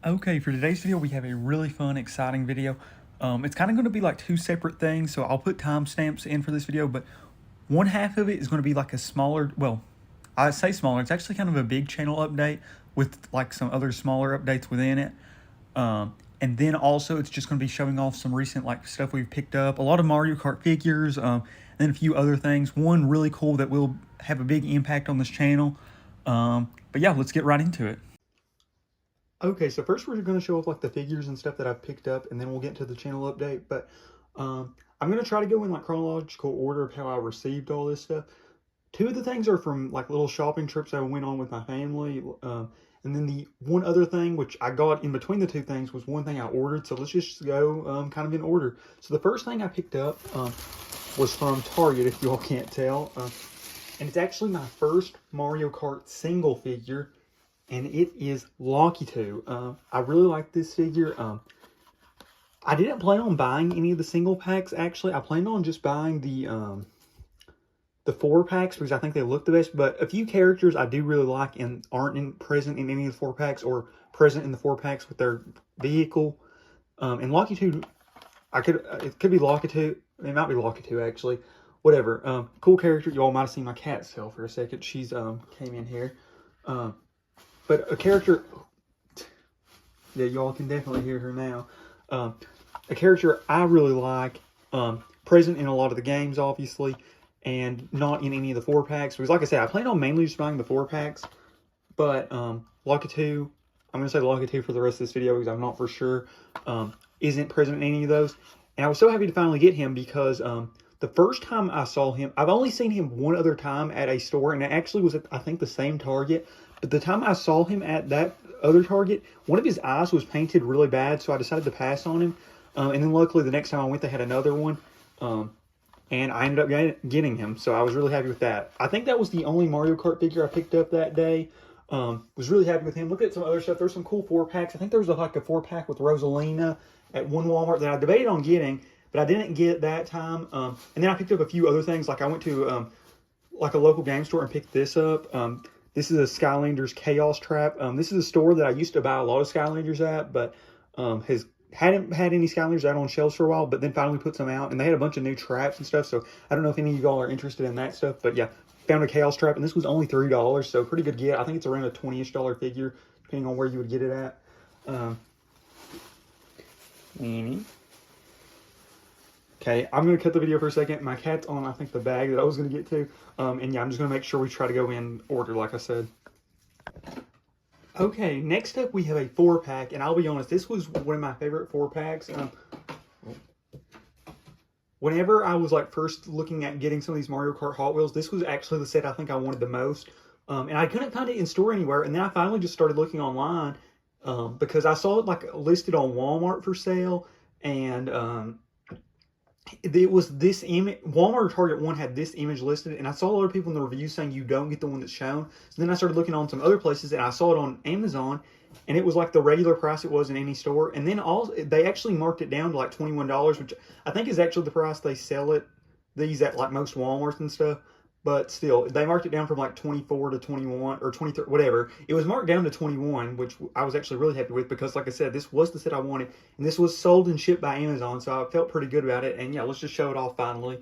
Okay, for today's video, we have a really fun, exciting video. It's kind of going to be like two separate things, so I'll put timestamps in for this video, but one half of it is going to be like a smaller, well, I say smaller, it's actually kind of a big channel update with like some other smaller updates within it. And then also it's just going to be showing off some recent like stuff we've picked up, a lot of Mario Kart figures, and then a few other things. One really cool that will have a big impact on this channel. But yeah, let's get right into it. Okay, so first we're going to show off like the figures and stuff that I've picked up, and then we'll get into the channel update. But I'm going to try to go in like chronological order of how I received all this stuff. Two of the things are from like little shopping trips I went on with my family. And then the one other thing, which I got in between the two things, was one thing I ordered. So let's just go kind of in order. So the first thing I picked up was from Target, if you all can't tell. And it's actually my first Mario Kart single figure. And it is Locky2. I really like this figure. I didn't plan on buying any of the single packs, actually. I planned on just buying the 4-packs because I think they look the best. But a few characters I do really like and aren't present in any of the 4-packs or present in the 4-packs with their vehicle. And Locky2, it could be Locky2. It might be Locky2, actually. Whatever. Cool character. You all might have seen my cat cell for a second. She's came in here. But a character, yeah, y'all can definitely hear her now. A character I really like, present in a lot of the games, obviously, and not in any of the 4-packs. Because like I said, I plan on mainly just buying the 4-packs. But Locky2, I'm going to say Locky2 for the rest of this video because I'm not for sure, isn't present in any of those. And I was so happy to finally get him because the first time I saw him, I've only seen him one other time at a store, and it actually was at, I think, the same Target. But the time I saw him at that other Target, one of his eyes was painted really bad, so I decided to pass on him. And then luckily the next time I went, they had another one. And I ended up getting him, so I was really happy with that. I think that was the only Mario Kart figure I picked up that day. Was really happy with him. Look at some other stuff. There's some cool 4-packs. I think there was like a 4-pack with Rosalina at one Walmart that I debated on getting, but I didn't get that time. And then I picked up a few other things. Like I went to like a local game store and picked this up. This is a Skylanders Chaos Trap. This is a store that I used to buy a lot of Skylanders at, but hadn't had any Skylanders out on shelves for a while, but then finally put some out, and they had a bunch of new traps and stuff, so I don't know if any of y'all are interested in that stuff, but yeah, found a Chaos Trap, and this was only $3, so pretty good get. I think it's around a $20-ish figure, depending on where you would get it at. Okay, I'm going to cut the video for a second. My cat's on, I think, the bag that I was going to get to. And yeah, I'm just going to make sure we try to go in order, like I said. Okay, next up we have a 4-pack. And I'll be honest, this was one of my favorite 4-packs. Whenever I was like first looking at getting some of these Mario Kart Hot Wheels, this was actually the set I think I wanted the most. And I couldn't find it in store anywhere. And then I finally just started looking online because I saw it like listed on Walmart for sale. And it was this image. Walmart or Target one had this image listed, and I saw a lot of people in the reviews saying you don't get the one that's shown. So then I started looking on some other places, and I saw it on Amazon, and it was like the regular price it was in any store. And then they actually marked it down to like $21, which I think is actually the price they sell these at like most Walmarts and stuff. But still, they marked it down from like 24 to 21 or 23, whatever. It was marked down to 21, which I was actually really happy with because, like I said, this was the set I wanted. And this was sold and shipped by Amazon, so I felt pretty good about it. And yeah, let's just show it off finally.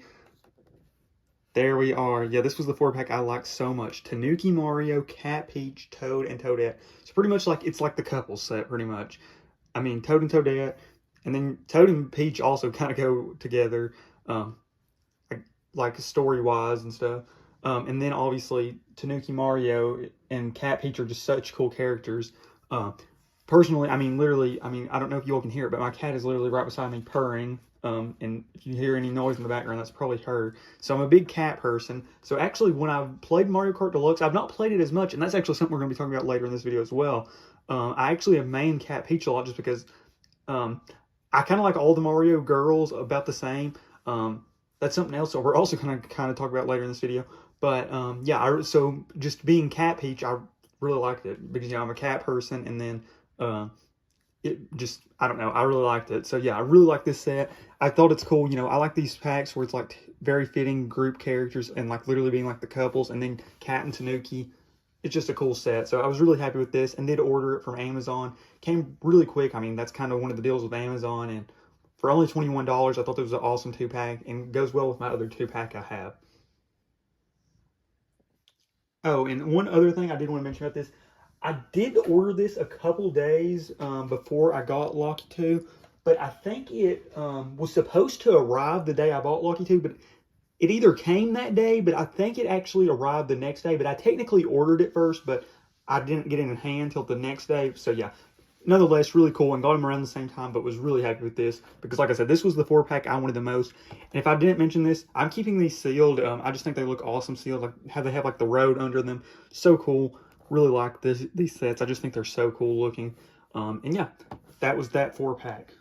There we are. Yeah, this was the 4-pack I liked so much. Tanuki, Mario, Cat, Peach, Toad, and Toadette. So pretty much like, it's like the couple set, pretty much. I mean, Toad and Toadette. And then Toad and Peach also kind of go together. Like story-wise and stuff. And then obviously Tanuki, Mario, and Cat Peach are just such cool characters. Personally, I mean, literally, I mean, I don't know if you all can hear it, but my cat is literally right beside me purring. And if you hear any noise in the background, that's probably her. So I'm a big cat person. So actually, when I've played Mario Kart Deluxe, I've not played it as much, and that's actually something we're going to be talking about later in this video as well. I actually have mained Cat Peach a lot just because I kind of like all the Mario girls about the same. That's something else that we're also going to kind of talk about later in this video. But yeah, so just being Cat Peach, I really liked it because, you know, I'm a cat person, and then it just, I don't know, I really liked it. So yeah, I really like this set. I thought it's cool. You know, I like these packs where it's like very fitting group characters and like literally being like the couples, and then Cat and Tanuki it's just a cool set. So I was really happy with this and did order it from Amazon. Came really quick. I mean, that's kind of one of the deals with Amazon. And for only $21, I thought it was an awesome 2-pack and goes well with my other 2-pack I have. Oh, and one other thing I did want to mention about this. I did order this a couple days before I got Lucky 2, but I think it was supposed to arrive the day I bought Lucky 2, but it either came that day, but I think it actually arrived the next day. But I technically ordered it first, but I didn't get it in hand until the next day. So yeah, nonetheless, really cool, and got them around the same time, but was really happy with this because, like I said, this was the 4-pack I wanted the most. And if I didn't mention this, I'm keeping these sealed. I just think they look awesome sealed. Like how they have like the road under them, so cool. Really like these sets. I just think they're so cool looking. And yeah, that was that 4-pack.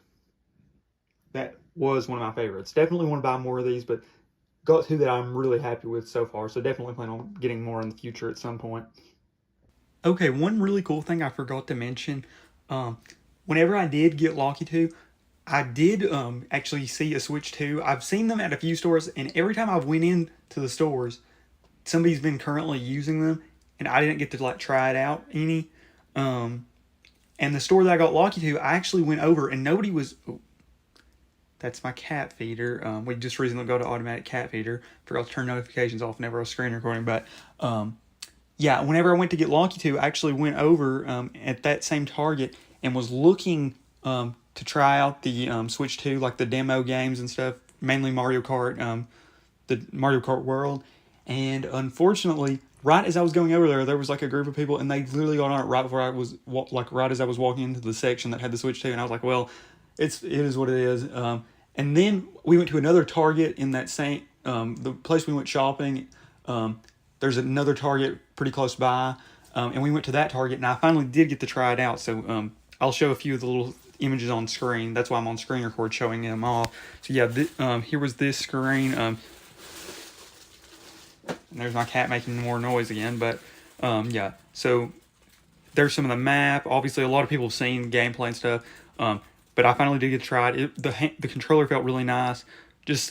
That was one of my favorites. Definitely want to buy more of these, but got 2 that I'm really happy with so far. So definitely plan on getting more in the future at some point. Okay, one really cool thing I forgot to mention. Whenever I did get Lucky 2, I did actually see a Switch 2. I've seen them at a few stores, and every time I've went into the stores, somebody's been currently using them, and I didn't get to like try it out any. And the store that I got Lucky 2, I actually went over, and nobody was. Oh, that's my cat feeder. We just recently got to automatic cat feeder. Forgot to turn notifications off whenever I was screen recording, but yeah, whenever I went to get Lucky 2, I actually went over at that same Target and was looking to try out the Switch 2, like the demo games and stuff, mainly Mario Kart, the Mario Kart World. And unfortunately, right as I was going over there was like a group of people, and they literally got on it right before I was, like right as I was walking into the section that had the Switch 2, and I was like, well, it is what it is. And then we went to another Target in that same, the place we went shopping. There's another Target pretty close by, and we went to that Target, and I finally did get to try it out. So I'll show a few of the little images on screen. That's why I'm on screen record showing them off. So yeah, here was this screen. And there's my cat making more noise again. But yeah, so there's some of the map. Obviously, a lot of people have seen gameplay and stuff. But I finally did get to try it. The controller felt really nice.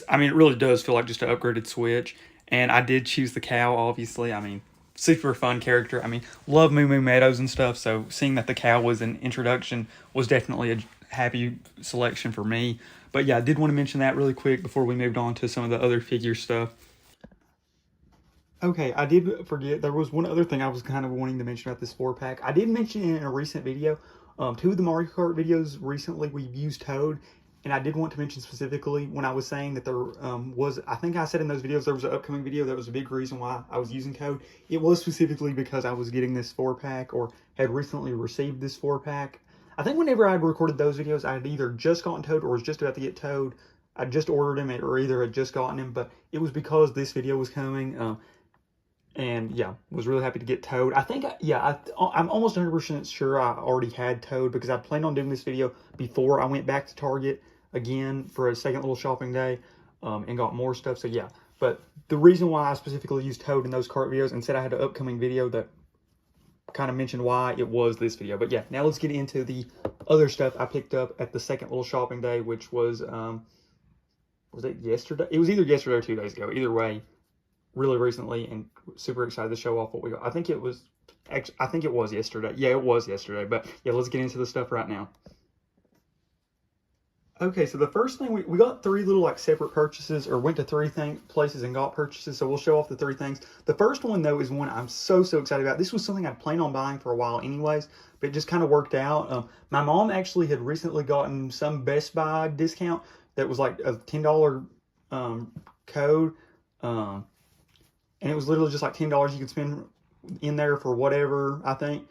I mean, it really does feel like just an upgraded Switch. And I did choose the cow, obviously. I mean, super fun character. I mean, love Moo Moo Meadows and stuff. So seeing that the cow was an introduction was definitely a happy selection for me. But yeah, I did want to mention that really quick before we moved on to some of the other figure stuff. Okay, I did forget. There was one other thing I was kind of wanting to mention about this 4-pack. I did mention in a recent video. 2 of the Mario Kart videos recently we've used Toad. And I did want to mention specifically when I was saying that there was, I think I said in those videos there was an upcoming video that was a big reason why I was using Toad. It was specifically because I was getting this 4-pack or had recently received this 4-pack. I think whenever I recorded those videos, I had either just gotten Toad or was just about to get Toad. I just ordered him or either had just gotten him, but it was because this video was coming. And yeah, was really happy to get Toad. I think, I'm almost 100% sure I already had Toad because I planned on doing this video before I went back to Target again for a second little shopping day and got more stuff. So yeah, but the reason why I specifically used Toad in those cart videos and said I had an upcoming video that kind of mentioned why it was this video. But yeah, now let's get into the other stuff I picked up at the second little shopping day, which was it yesterday? It was either yesterday or 2 days ago. Either way, really recently, and super excited to show off what we got. I think it was yesterday. Yeah, it was yesterday. But yeah, let's get into the stuff right now. Okay, so the first thing, we got 3 little like separate purchases, or went to 3 places and got purchases, so we'll show off the 3 things. The first one, though, is one I'm so excited about. This was something I'd planned on buying for a while anyways, but it just kind of worked out. My mom actually had recently gotten some Best Buy discount that was like a $10 code, and it was literally just like $10 you could spend in there for whatever, I think.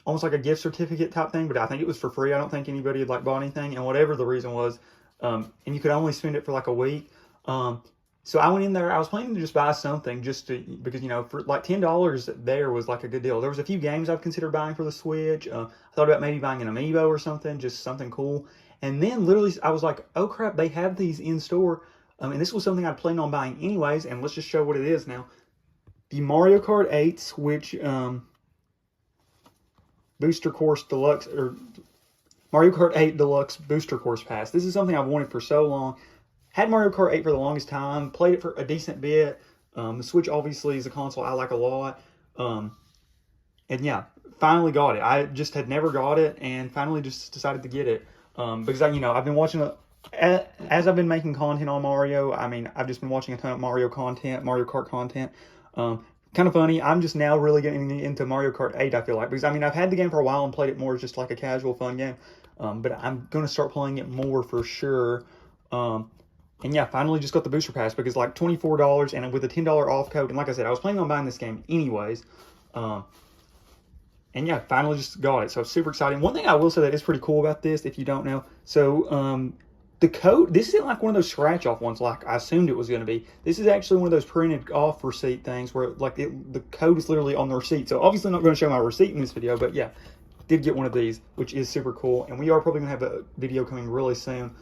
Almost like a gift certificate type thing, but I think it was for free. I don't think anybody had like bought anything, and whatever the reason was, and you could only spend it for like a week. So I went in there. I was planning to just buy something because, you know, for like $10 there was like a good deal. There was a few games I've considered buying for the Switch. I thought about maybe buying an amiibo or something, just something cool. And then literally I was like, oh crap, they have these in store. And this was something I'd planned on buying anyways, and let's just show what it is now. The Mario Kart 8 Switch Booster Course Deluxe, or Mario Kart 8 Deluxe Booster Course Pass. This is something I've wanted for so long. Had Mario Kart 8 for the longest time, played it for a decent bit. The Switch obviously is a console I like a lot. And yeah, finally got it. I just had never got it, and finally just decided to get it. Because I've been watching as I've been making content on Mario. I mean, I've just been watching a ton of Mario content, Mario Kart content. Kind of funny. I'm just now really getting into Mario Kart 8, I feel like. Because, I've had the game for a while and played it more as just like a casual, fun game. But I'm going to start playing it more for sure. And yeah, finally just got the booster pass because like $24 and with a $10 off code. And like I said, I was planning on buying this game anyways. And yeah, finally just got it. So super exciting. One thing I will say that is pretty cool about this, if you don't know. So the code, this isn't like one of those scratch off ones like I assumed it was going to be. This is actually one of those printed off receipt things where like the code is literally on the receipt. So obviously I'm not going to show my receipt in this video, but yeah, did get one of these, which is super cool. And we are probably going to have a video coming really soon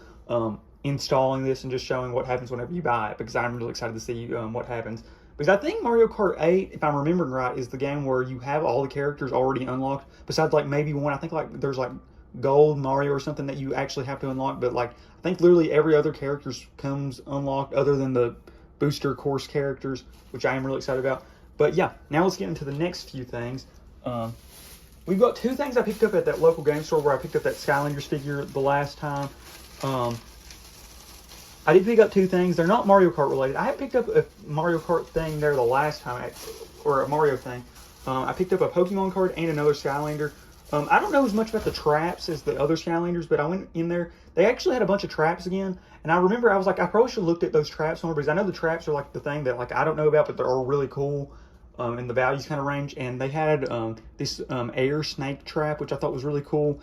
installing this and just showing what happens whenever you buy it, because I'm really excited to see what happens. Because I think Mario Kart 8, if I'm remembering right, is the game where you have all the characters already unlocked. Besides, like, maybe one. I think, like, there's, like, Gold Mario or something that you actually have to unlock. But, like, I think literally every other character comes unlocked other than the booster course characters, which I am really excited about. But, yeah, now let's get into the next few things. We've got two things I picked up at that local game store where I picked up that Skylanders figure the last time. I did pick up two things. They're not Mario Kart related. I had picked up a Mario Kart thing there the last time, or a Mario thing. I picked up a Pokemon card and another Skylander. I don't know as much about the traps as the other Skylanders, but I went in there. They actually had a bunch of traps again. And I remember I was like, I probably should have looked at those traps more because I know the traps are like the thing that like I don't know about, but they're really cool. And the values kind of range. And they had this air snake trap, which I thought was really cool.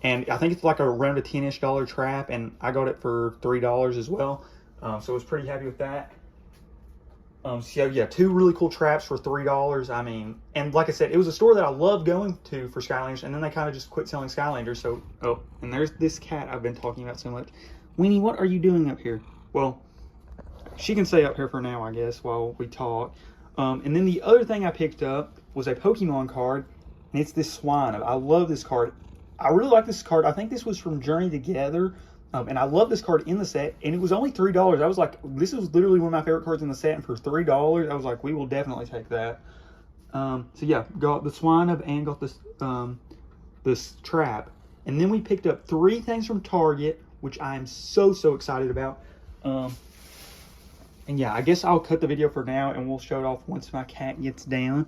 And I think it's like around a $10-ish trap, and I got it for $3 as well. So I was pretty happy with that. So yeah, two really cool traps for $3. I mean, and like I said, it was a store that I loved going to for Skylanders, and then they kind of just quit selling Skylanders. So, oh, and there's this cat I've been talking about so much. Weenie, what are you doing up here? Well, she can stay up here for now, I guess, while we talk. And then the other thing I picked up was a Pokemon card, and it's this Swinub. I love this card. I really like this card. I think this was from Journey Together. And I love this card in the set. And it was only $3. I was like, this is literally one of my favorite cards in the set. And for $3, I was like, we will definitely take that. So yeah, got the Swinub and got this this trap. And then we picked up three things from Target, which I am so excited about. And yeah, I guess I'll cut the video for now and we'll show it off once my cat gets down.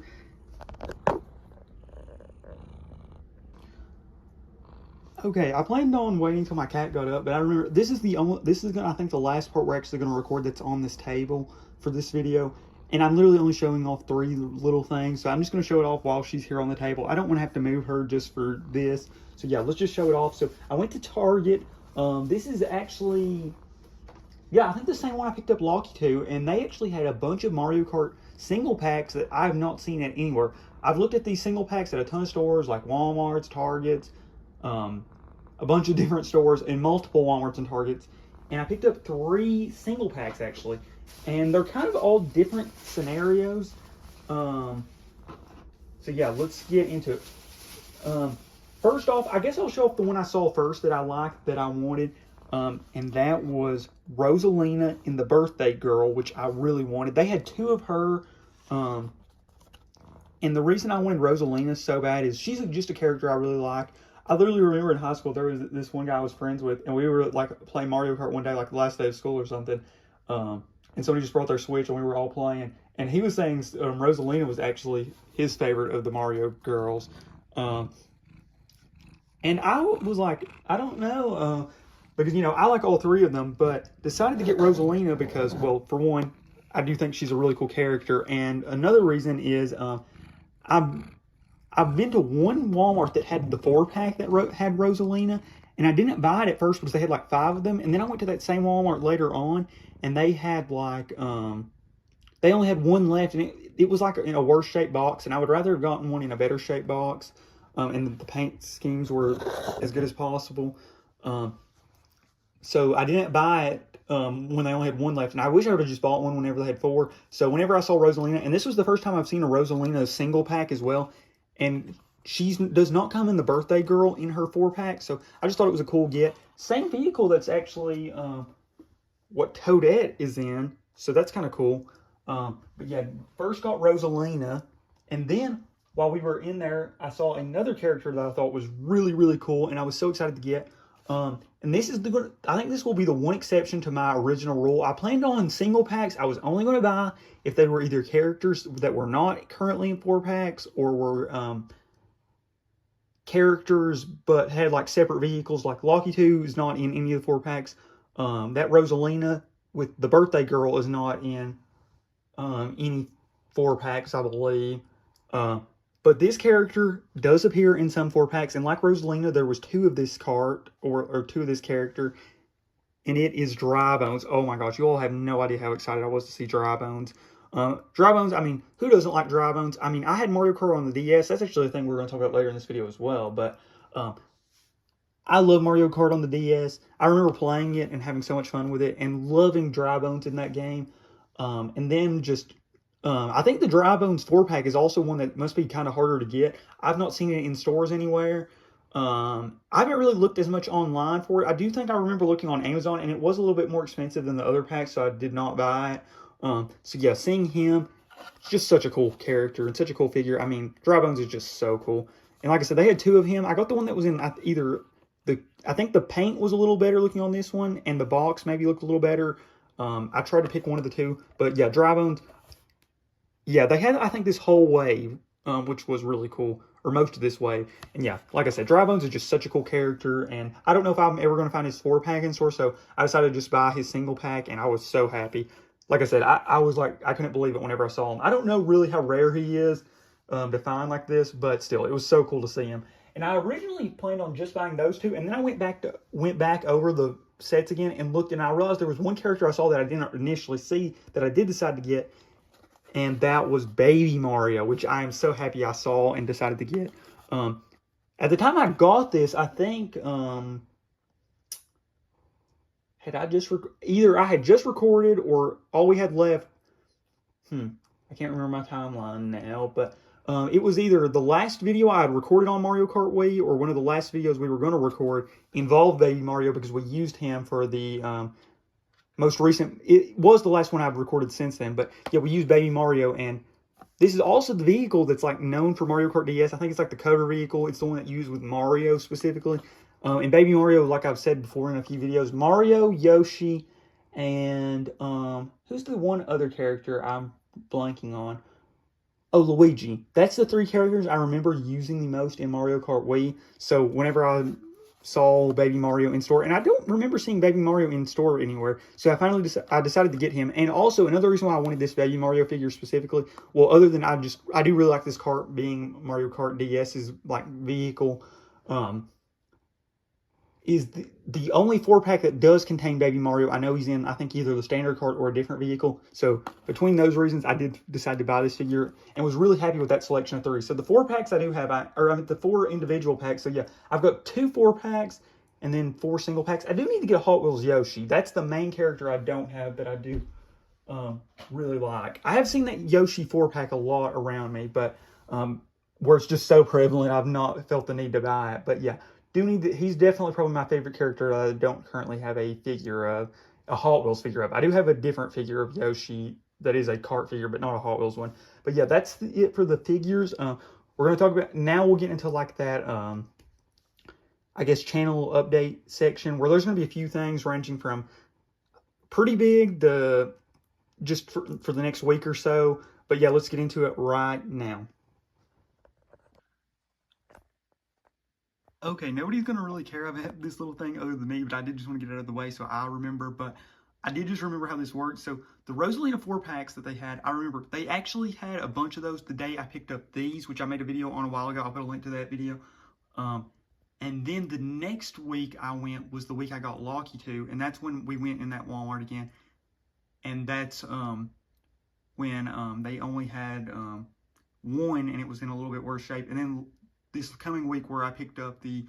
Okay, I planned on waiting until my cat got up, but I remember this is I think the last part we're actually gonna record that's on this table for this video. And I'm literally only showing off three little things, so I'm just gonna show it off while she's here on the table. I don't want to have to move her just for this. So yeah, let's just show it off. So I went to Target. This is actually, yeah, I think the same one I picked up Locky to, and they actually had a bunch of Mario Kart single packs that I have not seen at anywhere. I've looked at these single packs at a ton of stores like Walmart's, Target's, a bunch of different stores and multiple Walmarts and Targets, and I picked up three single packs actually, and they're kind of all different scenarios. So yeah, let's get into it. First off, I guess I'll show off the one I saw first that I liked, that I wanted, and that was Rosalina in the Birthday Girl, which I really wanted. They had two of her, and the reason I wanted Rosalina so bad is she's just a character I really like. I literally remember in high school, there was this one guy I was friends with, and we were like playing Mario Kart one day, like the last day of school or something. And somebody just brought their Switch and we were all playing. And he was saying Rosalina was actually his favorite of the Mario girls. And I was like, I don't know, because, I like all three of them, but decided to get Rosalina because, well, for one, I do think she's a really cool character. And another reason is I've been to one Walmart that had the 4-pack that had Rosalina, and I didn't buy it at first because they had like 5 of them. And then I went to that same Walmart later on, and they had like, they only had one left, and it was like in a worse shaped box, and I would rather have gotten one in a better shaped box, and the paint schemes were as good as possible. So I didn't buy it when they only had one left, and I wish I would have just bought one whenever they had 4. So whenever I saw Rosalina, and this was the first time I've seen a Rosalina single pack as well, and she does not come in the Birthday Girl in her 4-pack, so I just thought it was a cool get. Same vehicle that's actually what Toadette is in, so that's kind of cool. But yeah, first got Rosalina, And then while we were in there, I saw another character that I thought was really, really cool, and I was so excited to get. And this is I think this will be the one exception to my original rule. I planned on single packs. I was only going to buy if they were either characters that were not currently in 4-packs or were characters but had like separate vehicles. Like Locky 2 is not in any of the 4-packs. That Rosalina with the birthday girl is not in any 4-packs, I believe. But this character does appear in some 4-packs, and like Rosalina, there was 2 of this card, or 2 of this character, and it is Dry Bones. Oh my gosh, you all have no idea how excited I was to see Dry Bones. Dry Bones, I mean, who doesn't like Dry Bones? I mean, I had Mario Kart on the DS. That's actually a thing we're going to talk about later in this video as well, but I love Mario Kart on the DS. I remember playing it and having so much fun with it, and loving Dry Bones in that game. And then just... I think the Dry Bones 4-pack is also one that must be kind of harder to get. I've not seen it in stores anywhere. I haven't really looked as much online for it. I do think I remember looking on Amazon, and it was a little bit more expensive than the other packs, so I did not buy it. So yeah, seeing him, just such a cool character and such a cool figure. I mean, Dry Bones is just so cool. And like I said, they had 2 of him. I got the one that was in either I think the paint was a little better looking on this one, and the box maybe looked a little better. I tried to pick one of the 2, but yeah, Dry Bones. Yeah, they had, I think, this whole wave, which was really cool, or most of this wave. And yeah, like I said, Dry Bones is just such a cool character, and I don't know if I'm ever going to find his 4-pack in store, so I decided to just buy his single pack, and I was so happy. Like I said, I was like, I couldn't believe it whenever I saw him. I don't know really how rare he is to find like this, but still, it was so cool to see him. And I originally planned on just buying those 2, and then I went back over the sets again and looked, and I realized there was one character I saw that I didn't initially see that I did decide to get, and that was Baby Mario, which I am so happy I saw and decided to get. At the time I got this, I think, had I just, either I had just recorded or all we had left, I can't remember my timeline now, but it was either the last video I had recorded on Mario Kart Wii or one of the last videos we were going to record involved Baby Mario, because we used him for the most recent. It was the last one I've recorded since then, but yeah, we used Baby Mario, and this is also the vehicle that's like known for Mario Kart DS. I think it's like the cover vehicle. It's the one that used with Mario specifically. And Baby Mario, like I've said before in a few videos, Mario, Yoshi, and who's the one other character I'm blanking on? Oh, Luigi. That's the 3 characters I remember using the most in Mario Kart Wii. So whenever I saw Baby Mario in store, and I don't remember seeing Baby Mario in store anywhere, so I finally decided to get him. And also another reason why I wanted this Baby Mario figure specifically, well, other than I do really like this kart being Mario Kart DS's like vehicle, is the only 4-pack that does contain Baby Mario. I know he's in, I think, either the standard cart or a different vehicle. So between those reasons, I did decide to buy this figure and was really happy with that selection of 3. So the 4-packs I do have, the 4 individual packs. So yeah, I've got 2 4-packs and then 4 single packs. I do need to get a Hot Wheels Yoshi. That's the main character I don't have that I do really like. I have seen that Yoshi 4-pack a lot around me, but where it's just so prevalent, I've not felt the need to buy it. But yeah, he's definitely probably my favorite character that I don't currently have a figure of, a Hot Wheels figure of. I do have a different figure of Yoshi that is a kart figure, but not a Hot Wheels one. But yeah, that's it for the figures. We're going to talk about, now we'll get into like that, I guess, channel update section, where there's going to be a few things ranging from pretty big to just for the next week or so. But yeah, let's get into it right now. Okay, nobody's going to really care about this little thing other than me, but I did just want to get it out of the way so I remember. But I did just remember how this works. So the Rosalina 4-packs that they had, I remember they actually had a bunch of those the day I picked up these, which I made a video on a while ago. I'll put a link to that video. And then the next week I went was the week I got Locky 2, and that's when we went in that Walmart again. And that's when they only had one, and it was in a little bit worse shape. And then this coming week where I picked up the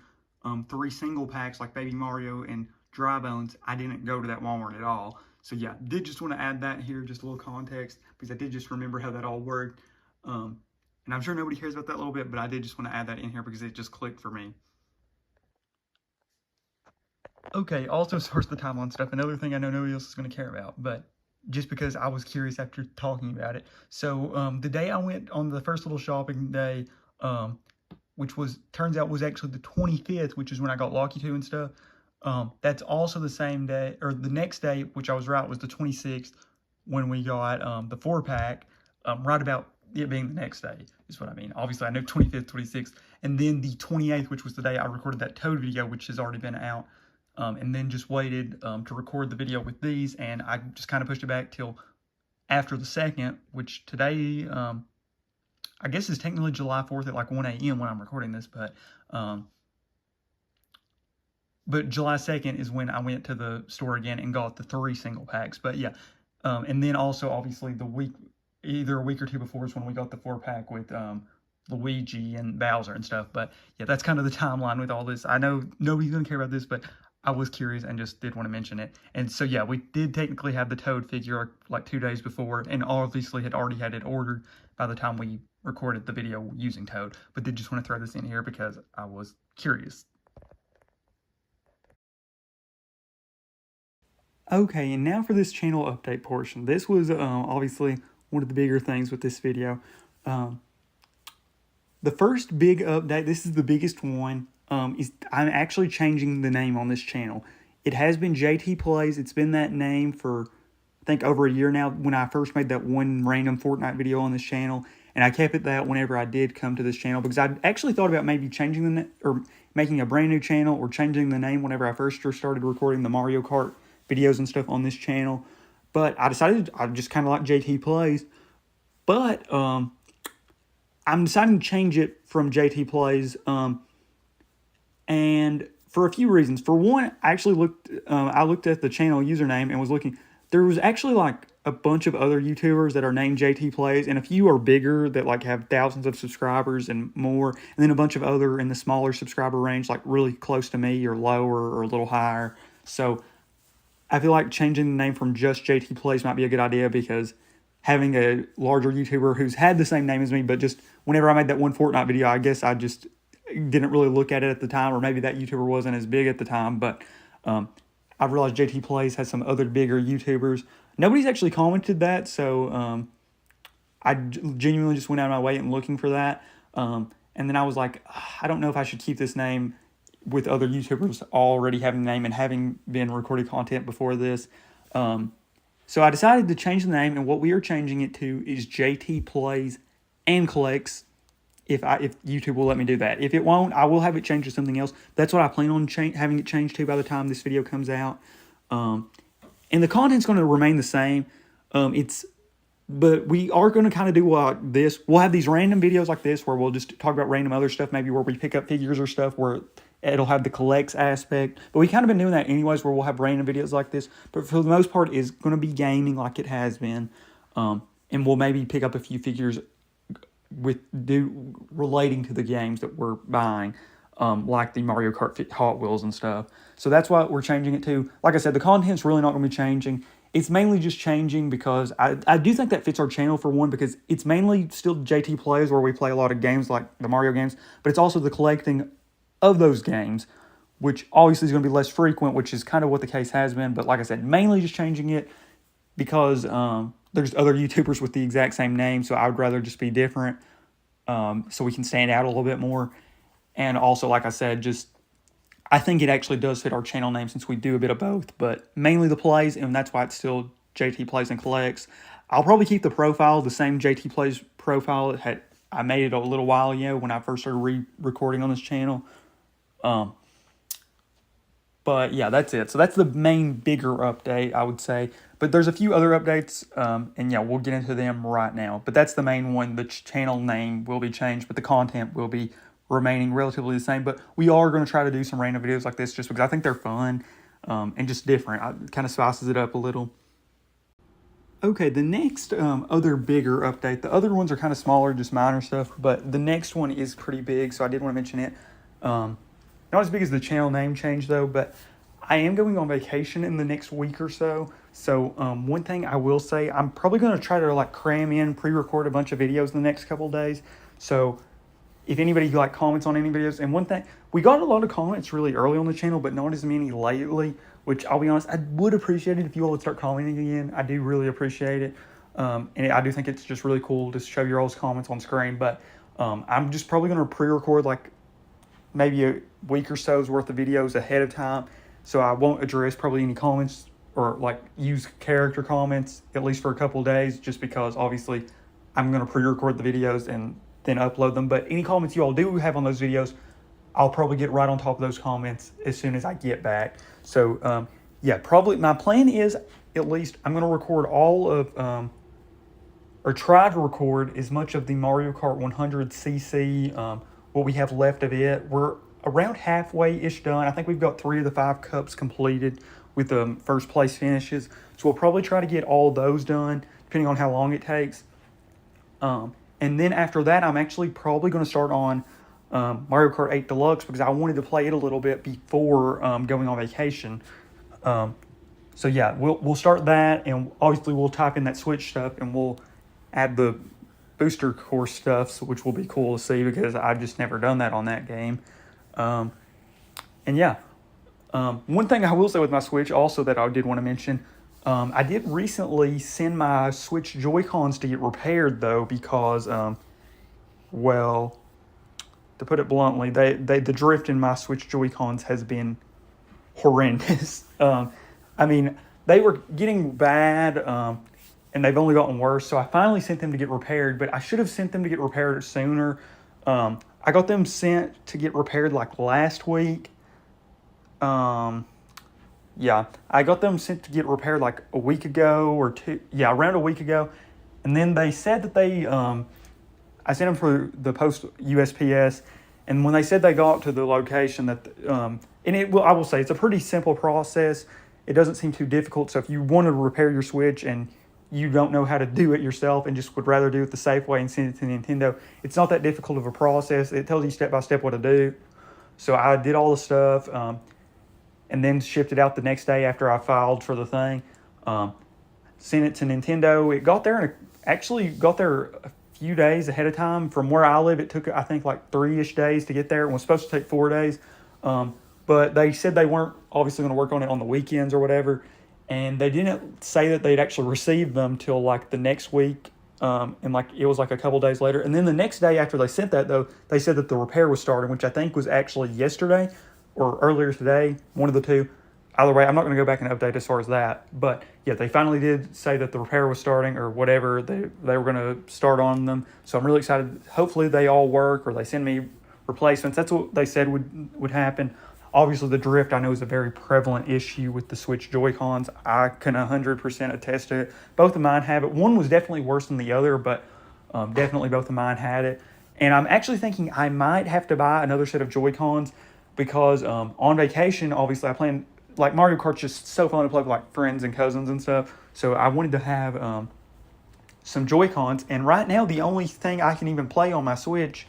3 single packs like Baby Mario and Dry Bones, I didn't go to that Walmart at all. So yeah, did just want to add that here, just a little context, because I did just remember how that all worked. And I'm sure nobody cares about that little bit, but I did just want to add that in here because it just clicked for me. Okay, also as far as the timeline stuff, another thing I know nobody else is going to care about, but just because I was curious after talking about it. So the day I went on the first little shopping day, which turns out was actually the 25th, which is when I got Lucky 2 and stuff. That's also the same day, or the next day, which I was right, was the 26th, when we got the 4-pack, right about it being the next day, is what I mean. Obviously, I know 25th, 26th, and then the 28th, which was the day I recorded that Toad video, which has already been out, and then just waited to record the video with these, and I just kind of pushed it back till after the 2nd, which today, I guess is technically July 4th at like 1 a.m. when I'm recording this, but July 2nd is when I went to the store again and got the 3 single packs. But yeah, and then also obviously either a week or two before is when we got the 4-pack with Luigi and Bowser and stuff. But yeah, that's kind of the timeline with all this. I know nobody's going to care about this, but I was curious and just did want to mention it. And so yeah, we did technically have the Toad figure like 2 days before, and obviously had already had it ordered by the time we recorded the video using Toad. But did just want to throw this in here because I was curious. Okay, and now for this channel update portion. This was obviously one of the bigger things with this video. The first big update, this is the biggest one, is I'm actually changing the name on this channel. It has been JT Plays. It's been that name for, I think, over a year now when I first made that one random Fortnite video on this channel. And I kept it that whenever I did come to this channel, because I actually thought about maybe changing the name, or making a brand new channel, or changing the name whenever I first started recording the Mario Kart videos and stuff on this channel. But I decided I just kind of like JT Plays. But I'm deciding to change it from JT Plays, and for a few reasons. For one, I actually looked at the channel username and was looking. There was actually like a bunch of other YouTubers that are named JT Plays, and a few are bigger that like have thousands of subscribers and more, and then a bunch of other in the smaller subscriber range, like really close to me or lower or a little higher. So I feel like changing the name from just JT Plays might be a good idea, because having a larger YouTuber who's had the same name as me, but just whenever I made that one Fortnite video, I guess I just didn't really look at it at the time, or maybe that YouTuber wasn't as big at the time. But I realized JT Plays has some other bigger YouTubers. Nobody's actually commented that, so I genuinely just went out of my way and looking for that. And then I was like, I don't know if I should keep this name with other YouTubers already having the name and having been recording content before this. So I decided to change the name, and what we are changing it to is JT Plays and Collects, if YouTube will let me do that. If it won't, I will have it changed to something else. That's what I plan on having it changed to by the time this video comes out. And the content's going to remain the same. But we are going to kind of do like this. We'll have these random videos like this where we'll just talk about random other stuff, maybe where we pick up figures or stuff where it'll have the collects aspect. But we kind of been doing that anyways, where we'll have random videos like this. But for the most part, it's going to be gaming like it has been. And we'll maybe pick up a few figures relating to the games that we're buying, like the Mario Kart Hot Wheels and stuff. So that's what we're changing it to. Like I said, the content's really not going to be changing. It's mainly just changing because I do think that fits our channel, for one, because it's mainly still JT Plays, where we play a lot of games like the Mario games, but it's also the collecting of those games, which obviously is going to be less frequent, which is kind of what the case has been. But like I said, mainly just changing it because there's other YouTubers with the exact same name, so I would rather just be different, so we can stand out a little bit more. And also, like I said, just I think it actually does fit our channel name, since we do a bit of both, but mainly the plays, and that's why it's still JT Plays and Collects. I'll probably keep the profile the same JT Plays profile. I made it a little while ago when I first started re-recording on this channel. But yeah, that's it. So that's the main bigger update, I would say. But there's a few other updates, and yeah, we'll get into them right now. But that's the main one. The channel name will be changed, but the content will be remaining relatively the same. But we are going to try to do some random videos like this just because I think they're fun and just different. It kind of spices it up a little. Okay, the next other bigger update, the other ones are kind of smaller, just minor stuff, but the next one is pretty big, so I did want to mention it. Not as big as the channel name change, though, but I am going on vacation in the next week or so. So one thing I will say, I'm probably going to try to like cram in, pre-record a bunch of videos in the next couple of days. So if anybody like comments on any videos. And one thing, we got a lot of comments really early on the channel, but not as many lately, which I'll be honest, I would appreciate it if you all would start commenting again. I do really appreciate it. And I do think it's just really cool to show your all's comments on screen. But I'm just probably going to pre-record like maybe a week or so's worth of videos ahead of time. So I won't address probably any comments or like use character comments, at least for a couple of days, just because obviously I'm going to pre-record the videos and then upload them. But any comments you all do have on those videos, I'll probably get right on top of those comments as soon as I get back. So yeah, probably my plan is at least I'm going to record all of, or try to record as much of the Mario Kart 100cc, what we have left of it. We're around halfway-ish done. I think we've got 3 of the 5 cups completed with the first place finishes. So we'll probably try to get all those done, depending on how long it takes. And then after that, I'm actually probably going to start on Mario Kart 8 Deluxe because I wanted to play it a little bit before going on vacation. So yeah, we'll start that, and obviously we'll type in that Switch stuff, and we'll add the booster course stuff, which will be cool to see because I've just never done that on that game. And yeah, one thing I will say with my Switch also that I did want to mention, I did recently send my Switch Joy-Cons to get repaired though because, well, to put it bluntly, the drift in my Switch Joy-Cons has been horrendous. I mean, they were getting bad, and they've only gotten worse. So I finally sent them to get repaired, but I should have sent them to get repaired sooner. I got them sent to get repaired like last week. Yeah, I got them sent to get repaired like a week ago or two. Yeah, around a week ago. And then they said that they, I sent them for the post USPS. And when they said they got to the location that, and I will say it's a pretty simple process. It doesn't seem too difficult. So if you want to repair your Switch and you don't know how to do it yourself and just would rather do it the safe way and send it to Nintendo, it's not that difficult of a process. It tells you step by step what to do. So I did all the stuff, and then shipped it out the next day after I filed for the thing. Sent it to Nintendo. It got there and actually got there a few days ahead of time. From where I live, it took I think like 3-ish days to get there. It was supposed to take 4 days, but they said they weren't obviously going to work on it on the weekends or whatever. And they didn't say that they'd actually received them till like the next week. And like it was like a couple days later. And then the next day after they sent that though, they said that the repair was starting, which I think was actually yesterday or earlier today, one of the two. Either way, I'm not going to go back and update as far as that. But yeah, they finally did say that the repair was starting or whatever. They were going to start on them. So I'm really excited. Hopefully they all work or they send me replacements. That's what they said would happen. Obviously, the drift I know is a very prevalent issue with the Switch Joy-Cons. I can 100% attest to it. Both of mine have it. One was definitely worse than the other, but definitely both of mine had it. And I'm actually thinking I might have to buy another set of Joy-Cons because on vacation, obviously, I plan, like Mario Kart's just so fun to play with like friends and cousins and stuff. So I wanted to have some Joy-Cons. And right now, the only thing I can even play on my Switch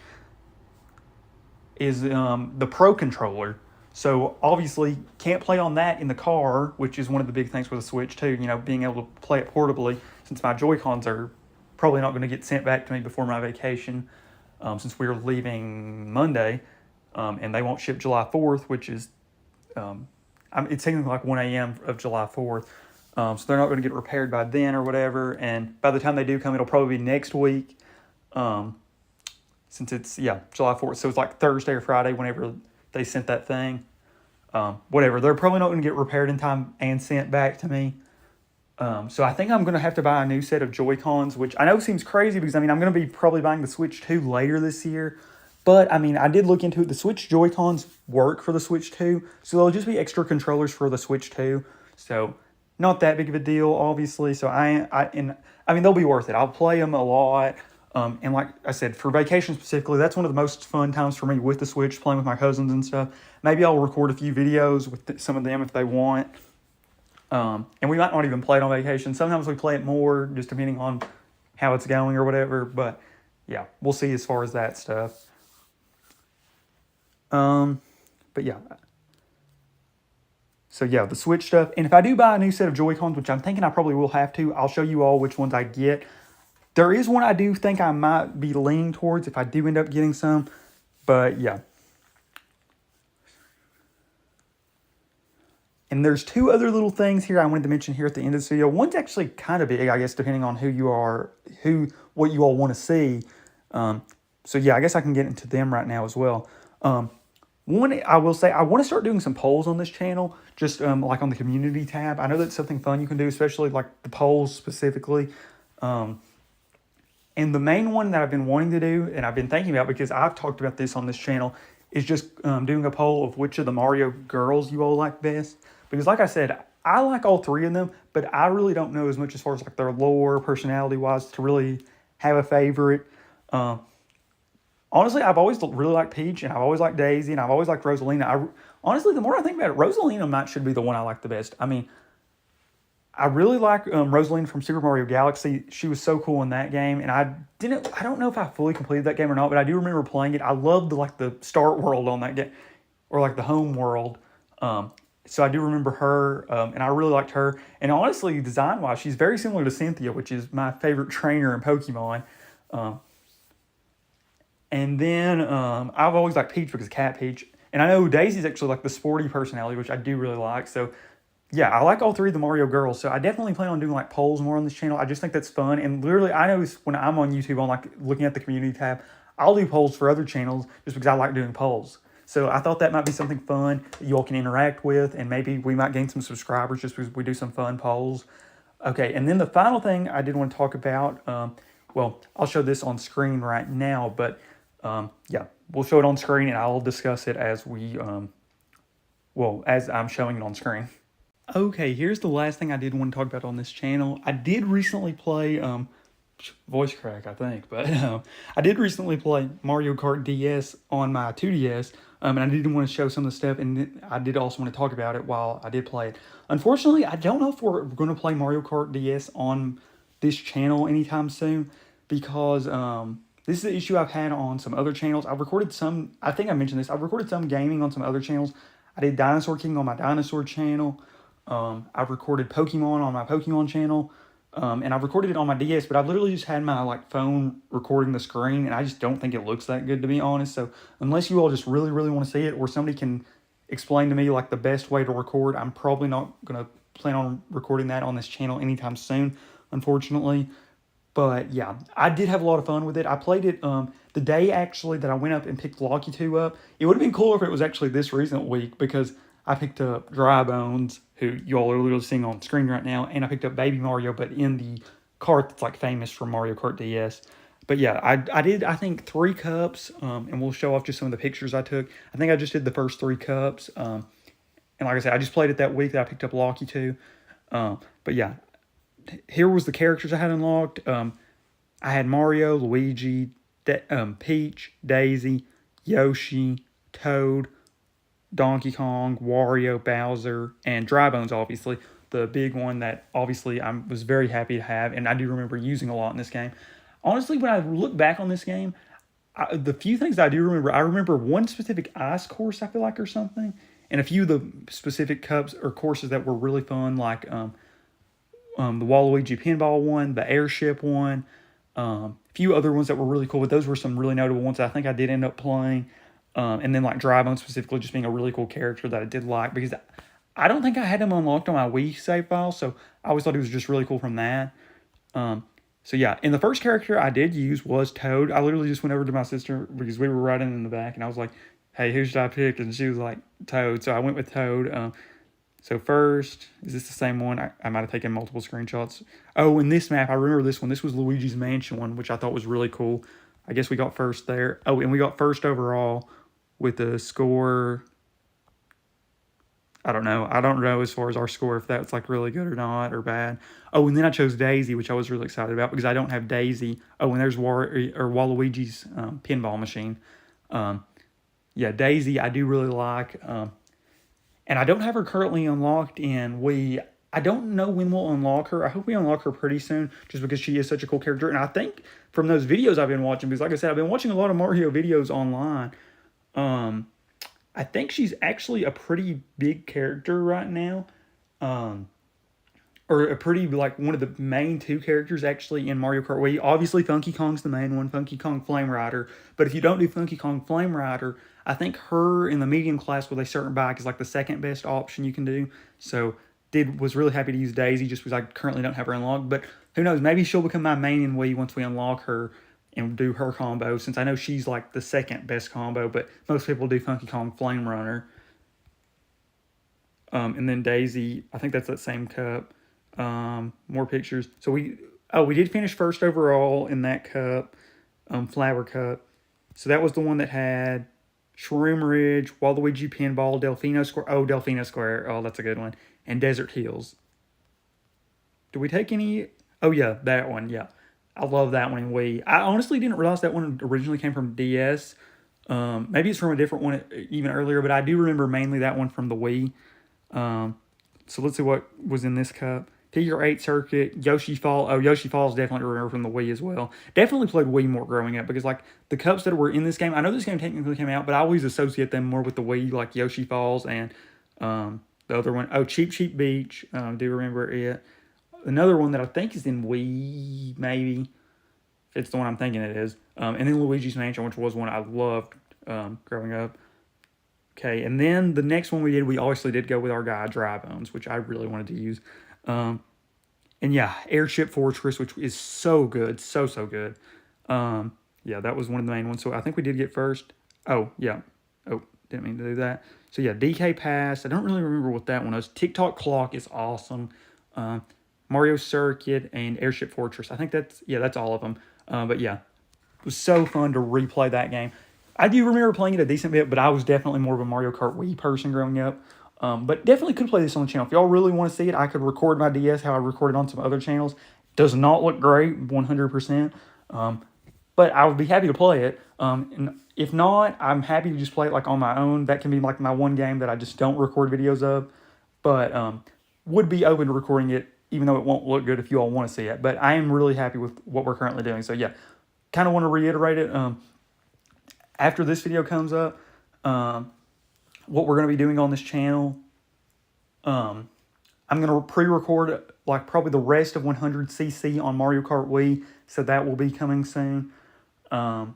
is the Pro Controller. So obviously can't play on that in the car, which is one of the big things with the Switch too, you know, being able to play it portably since my Joy-Cons are probably not going to get sent back to me before my vacation since we're leaving Monday and they won't ship July 4th, which is, it's taking like 1 a.m. of July 4th. So they're not going to get repaired by then or whatever. And by the time they do come, it'll probably be next week since it's, July 4th. So it's like Thursday or Friday whenever they sent that thing. Whatever. They're probably not going to get repaired in time and sent back to me. So I think I'm going to have to buy a new set of Joy-Cons, which I know seems crazy because, I mean, I'm going to be probably buying the Switch 2 later this year. But, I mean, I did look into it. The Switch Joy-Cons work for the Switch 2. So they'll just be extra controllers for the Switch 2. So not that big of a deal, obviously. So, I mean, they'll be worth it. I'll play them a lot. And like I said, for vacation specifically, that's one of the most fun times for me with the Switch, playing with my cousins and stuff. Maybe I'll record a few videos with some of them if they want. And we might not even play it on vacation. Sometimes we play it more, just depending on how it's going or whatever. But yeah, we'll see as far as that stuff. But yeah. So yeah, the Switch stuff. And if I do buy a new set of Joy-Cons, which I'm thinking I probably will have to, I'll show you all which ones I get. There is one I do think I might be leaning towards if I do end up getting some. But yeah. And there's two other little things here I wanted to mention here at the end of this video. One's actually kind of big, I guess, depending on who you are, what you all want to see. So yeah, I guess I can get into them right now as well. One, I will say, I want to start doing some polls on this channel, just like on the community tab. I know that's something fun you can do, especially like the polls specifically. And the main one that I've been wanting to do, and I've been thinking about because I've talked about this on this channel, is just doing a poll of which of the Mario girls you all like best. Because like I said, I like all three of them, but I really don't know as much as far as like their lore, personality-wise, to really have a favorite. Honestly, I've always really liked Peach, and I've always liked Daisy, and I've always liked Rosalina. Honestly, the more I think about it, Rosalina should be the one I like the best. I mean, I really like Rosalina from Super Mario Galaxy. She was so cool in that game, and I don't know if I fully completed that game or not, but I do remember playing it. I loved the start world on that game, or like the home world. So I do remember her, and I really liked her. And honestly, design-wise, she's very similar to Cynthia, which is my favorite trainer in Pokemon. And then I've always liked Peach because Cat Peach. And I know Daisy's actually like the sporty personality, which I do really like. So yeah, I like all three of the Mario girls. So I definitely plan on doing like polls more on this channel. I just think that's fun. And literally, I know when I'm on YouTube, on like looking at the community tab, I'll do polls for other channels just because I like doing polls. So I thought that might be something fun that you all can interact with, and maybe we might gain some subscribers just because we do some fun polls. Okay, and then the final thing I did want to talk about, well, I'll show this on screen right now, but yeah, we'll show it on screen, and I'll discuss it as as I'm showing it on screen. Okay, here's the last thing I did want to talk about on this channel. I did recently play, voice crack, I think, but I did recently play Mario Kart DS on my 2DS, and I did want to show some of the stuff, and I did also want to talk about it while I did play it. Unfortunately, I don't know if we're going to play Mario Kart DS on this channel anytime soon, because this is the issue I've had on some other channels. I've recorded some, I think I mentioned this, I've recorded some gaming on some other channels. I did Dinosaur King on my Dinosaur channel. I've recorded Pokemon on my Pokemon channel. And I've recorded it on my DS, but I've literally just had my phone recording the screen, and I just don't think it looks that good, to be honest. So unless you all just really, really want to see it, or somebody can explain to me like the best way to record, I'm probably not going to plan on recording that on this channel anytime soon, unfortunately. But yeah, I did have a lot of fun with it. I played it the day actually that I went up and picked Locky 2 up. It would have been cooler if it was actually this recent week, because I picked up Dry Bones, who you all are literally seeing on screen right now, and I picked up Baby Mario, but in the cart that's like famous from Mario Kart DS. But yeah, I did, I think, 3 cups, and we'll show off just some of the pictures I took. I think I just did the first 3 cups, and like I said, I just played it that week that I picked up Locky 2. But yeah, here was the characters I had unlocked. I had Mario, Luigi, Peach, Daisy, Yoshi, Toad, Donkey Kong, Wario, Bowser, and Dry Bones, obviously. The big one that obviously I was very happy to have, and I do remember using a lot in this game. Honestly, when I look back on this game, the few things I do remember, I remember one specific ice course, I feel like, or something, and a few of the specific cups or courses that were really fun, like the Waluigi pinball one, the airship one, a few other ones that were really cool, but those were some really notable ones that I think I did end up playing. And then like Dry Bones specifically just being a really cool character that I did like, because I don't think I had him unlocked on my Wii save file, so I always thought he was just really cool from that. So yeah, and the first character I did use was Toad. I literally just went over to my sister because we were riding in the back, and I was like, hey, who should I pick? And she was like, Toad. So I went with Toad. So first, is this the same one? I might have taken multiple screenshots. Oh, in this map, I remember this one. This was Luigi's Mansion one, which I thought was really cool. I guess we got first there. Oh, and we got first overall with the score. I don't know as far as our score, if that's like really good or not, or bad. Oh, and then I chose Daisy, which I was really excited about because I don't have Daisy. Oh, and there's Waluigi's pinball machine. Yeah, Daisy I do really like. And I don't have her currently unlocked in Wii. I don't know when we'll unlock her. I hope we unlock her pretty soon, just because she is such a cool character. And I think from those videos I've been watching, because like I said, I've been watching a lot of Mario videos online. I think she's actually a pretty big character right now. Or or a pretty, like, one of the main two characters actually in Mario Kart Wii. Obviously, Funky Kong's the main one, Funky Kong Flame Rider. But if you don't do Funky Kong Flame Rider, I think her in the medium class with a certain bike is like the second best option you can do. So was really happy to use Daisy just because I currently don't have her unlocked. But who knows, maybe she'll become my main in Wii once we unlock her and do her combo, since I know she's like the second best combo, but most people do Funky Kong Flame Runner. And then Daisy, I think that's that same cup. More pictures. So we did finish first overall in that cup, Flower Cup. So that was the one that had Shroom Ridge, Waluigi Pinball, Delfino Square. Oh, Delfino Square. Oh, that's a good one. And Desert Hills. Did we take any? Oh, yeah, that one. Yeah. I love that one in Wii. I honestly didn't realize that one originally came from DS. Maybe it's from a different one even earlier, but I do remember mainly that one from the Wii. So let's see what was in this cup. Figure 8 Circuit, Yoshi Fall. Oh, Yoshi Falls definitely remember from the Wii as well. Definitely played Wii more growing up because, like, the cups that were in this game, I know this game technically came out, but I always associate them more with the Wii, like Yoshi Falls and the other one. Oh, Cheap Cheap Beach. Do remember it. Another one that I think is in Wii, maybe. It's the one I'm thinking it is. And then Luigi's Mansion, which was one I loved growing up. Okay, and then the next one we obviously did go with our guy, Dry Bones, which I really wanted to use. And yeah, Airship Fortress, which is so good, so good. Yeah, that was one of the main ones. So I think we did get first. Oh, yeah. Oh, didn't mean to do that. So yeah, DK Pass. I don't really remember what that one was. TikTok Clock is awesome. Mario Circuit and Airship Fortress. I think that's all of them. But yeah, it was so fun to replay that game. I do remember playing it a decent bit, but I was definitely more of a Mario Kart Wii person growing up. But definitely could play this on the channel. If y'all really want to see it, I could record my DS how I recorded on some other channels. Does not look great, 100%. But I would be happy to play it. And if not, I'm happy to just play it like on my own. That can be like my one game that I just don't record videos of. But would be open to recording it, even though it won't look good if you all want to see it. But I am really happy with what we're currently doing. So yeah, kind of want to reiterate it. After this video comes up, what we're going to be doing on this channel, I'm going to pre-record like probably the rest of 100cc on Mario Kart Wii, so that will be coming soon. And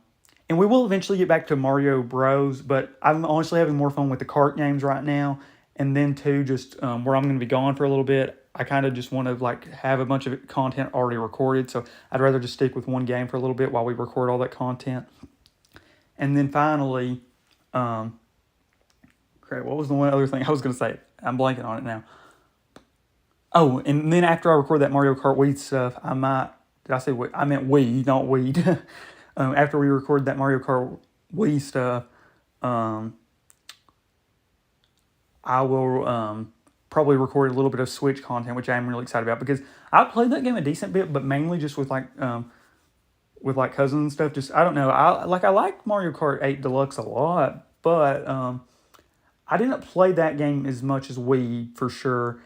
we will eventually get back to Mario Bros, but I'm honestly having more fun with the kart games right now. And then too, just where I'm going to be gone for a little bit, I kind of just want to like have a bunch of content already recorded, so I'd rather just stick with one game for a little bit while we record all that content. And then finally, crap, what was the one other thing I was going to say? I'm blanking on it now. Oh, and then after I record that Mario Kart Wii stuff, I might, did I say Wii? I meant Wii, not weed. After we record that Mario Kart Wii stuff, I will probably record a little bit of Switch content, which I am really excited about, because I played that game a decent bit, but mainly just with like cousins and stuff. Just, I don't know. I like Mario Kart 8 Deluxe a lot, but I didn't play that game as much as Wii for sure.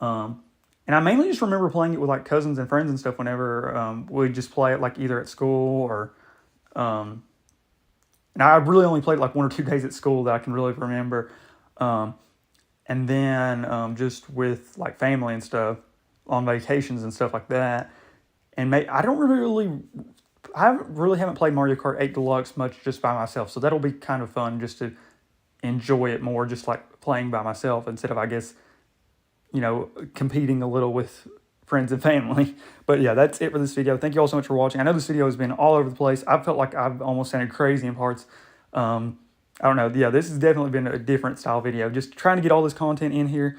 And I mainly just remember playing it with like cousins and friends and stuff whenever we'd just play it like either at school or and I really only played like 1 or 2 days at school that I can really remember. And then just with like family and stuff on vacations and stuff like that. And I haven't played Mario Kart 8 Deluxe much just by myself. So that'll be kind of fun just to enjoy it more, just like playing by myself instead of, I guess, competing a little with friends and family. But yeah, that's it for this video. Thank you all so much for watching. I know this video has been all over the place. I felt like I've almost sounded crazy in parts. I don't know. Yeah, this has definitely been a different style video. Just trying to get all this content in here.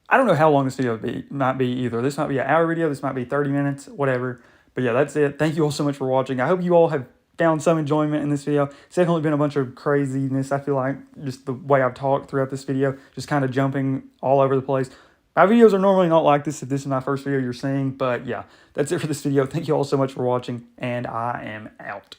I don't know how long this video might be either. This might be an hour video. This might be 30 minutes, whatever. But yeah, that's it. Thank you all so much for watching. I hope you all have found some enjoyment in this video. It's definitely been a bunch of craziness. I feel like just the way I've talked throughout this video, just kind of jumping all over the place. My videos are normally not like this if this is my first video you're seeing. But yeah, that's it for this video. Thank you all so much for watching, and I am out.